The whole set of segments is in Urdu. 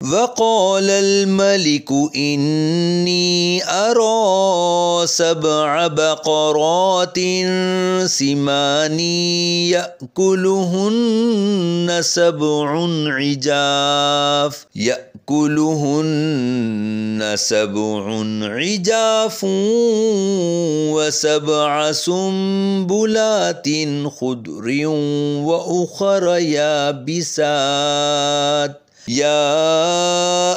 وقال الملك إني أرى 7 بقرات سمان يأكلهن 7 عجاف و7 سنبلات خضر وأخر يابسات یا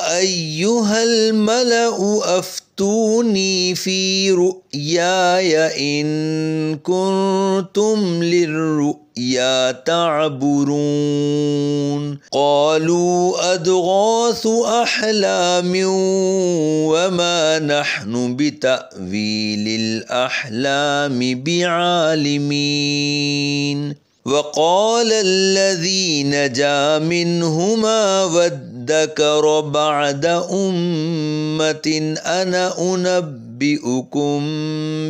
ایہا الملأ افتونی فی رؤیای ان کنتم للرؤیا تعبرون قالوا اضغاث احلام وما نحن بتأویل الاحلام بعالمین وقال الذي نجا منهما وادكر بعد أمة أنا أنبئكم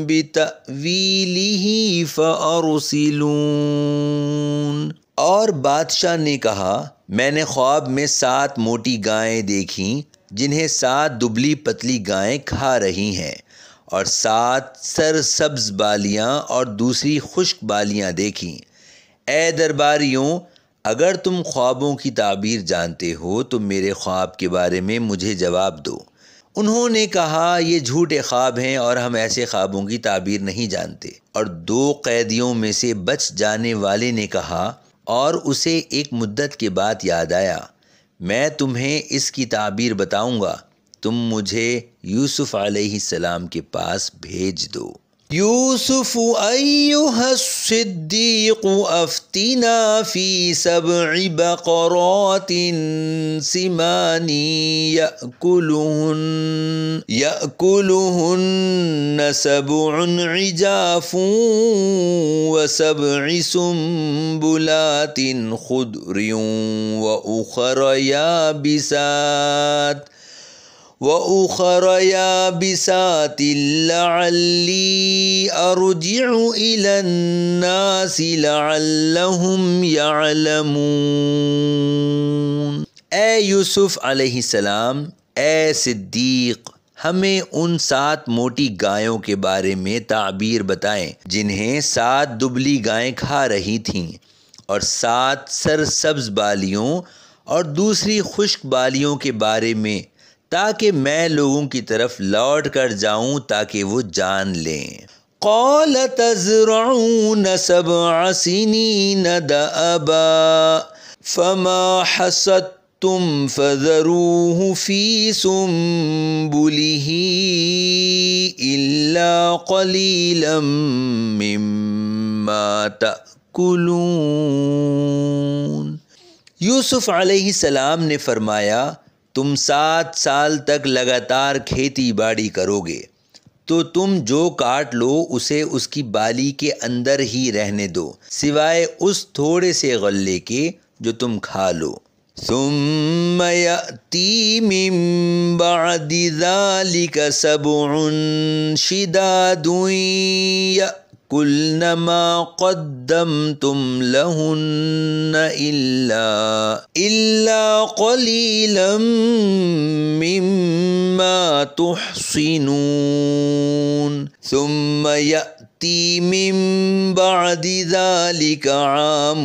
بتأويله فأرسلون۔ اور بادشاہ نے کہا میں نے خواب میں 7 موٹی گائیں دیکھیں جنہیں 7 دبلی پتلی گائیں کھا رہی ہیں، اور 7 سرسبز بالیاں اور دوسری خشک بالیاں دیکھیں۔ اے درباریوں، اگر تم خوابوں کی تعبیر جانتے ہو تو میرے خواب کے بارے میں مجھے جواب دو۔ انہوں نے کہا یہ جھوٹے خواب ہیں اور ہم ایسے خوابوں کی تعبیر نہیں جانتے۔ اور 2 قیدیوں میں سے بچ جانے والے نے کہا اور اسے ایک مدت کے بعد یاد آیا، میں تمہیں اس کی تعبیر بتاؤں گا، تم مجھے یوسف علیہ السلام کے پاس بھیج دو۔ یوسف ایھا الصدیق افتنا فی 7 بقرات سمان یأکلہن 7 عجاف و7 سنبلات خضر وأخر يابسات لعلی ارجع إلى الناس لعلهم يعلمون۔ اے یوسف علیہ السلام، اے صدیق، ہمیں ان 7 موٹی گایوں کے بارے میں تعبیر بتائیں جنہیں 7 دبلی گائیں کھا رہی تھیں، اور 7 سرسبز بالیوں اور دوسری خشک بالیوں کے بارے میں، تاکہ میں لوگوں کی طرف لوٹ کر جاؤں تاکہ وہ جان لیں۔ قال تزرعون 7 سنین دأبا فما حصدتم فذروه في سنبله إلا قليلا مما تأكلون۔ یوسف علیہ السلام نے فرمایا تم 7 سال تک لگاتار کھیتی باڑی کرو گے، تو تم جو کاٹ لو اسے اس کی بالی کے اندر ہی رہنے دو، سوائے اس تھوڑے سے غلے کے جو تم کھا لو۔ ثم یأتی من بعد ذلك 7 شداد یأکلن ما قدمتم لهن إلا قلیلا مما تحصنون ثم یأتی من بعد ذلك عام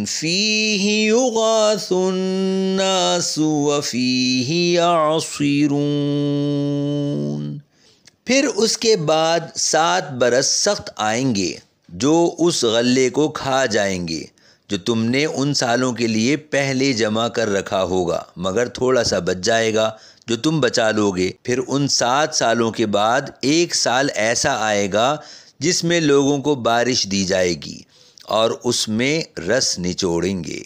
فیہ یغاث الناس وفیہ یعصرون۔ پھر اس کے بعد 7 برس سخت آئیں گے جو اس غلے کو کھا جائیں گے جو تم نے ان سالوں کے لیے پہلے جمع کر رکھا ہوگا، مگر تھوڑا سا بچ جائے گا جو تم بچا لو گے۔ پھر ان 7 سالوں کے بعد 1 سال ایسا آئے گا جس میں لوگوں کو بارش دی جائے گی اور اس میں رس نچوڑیں گے۔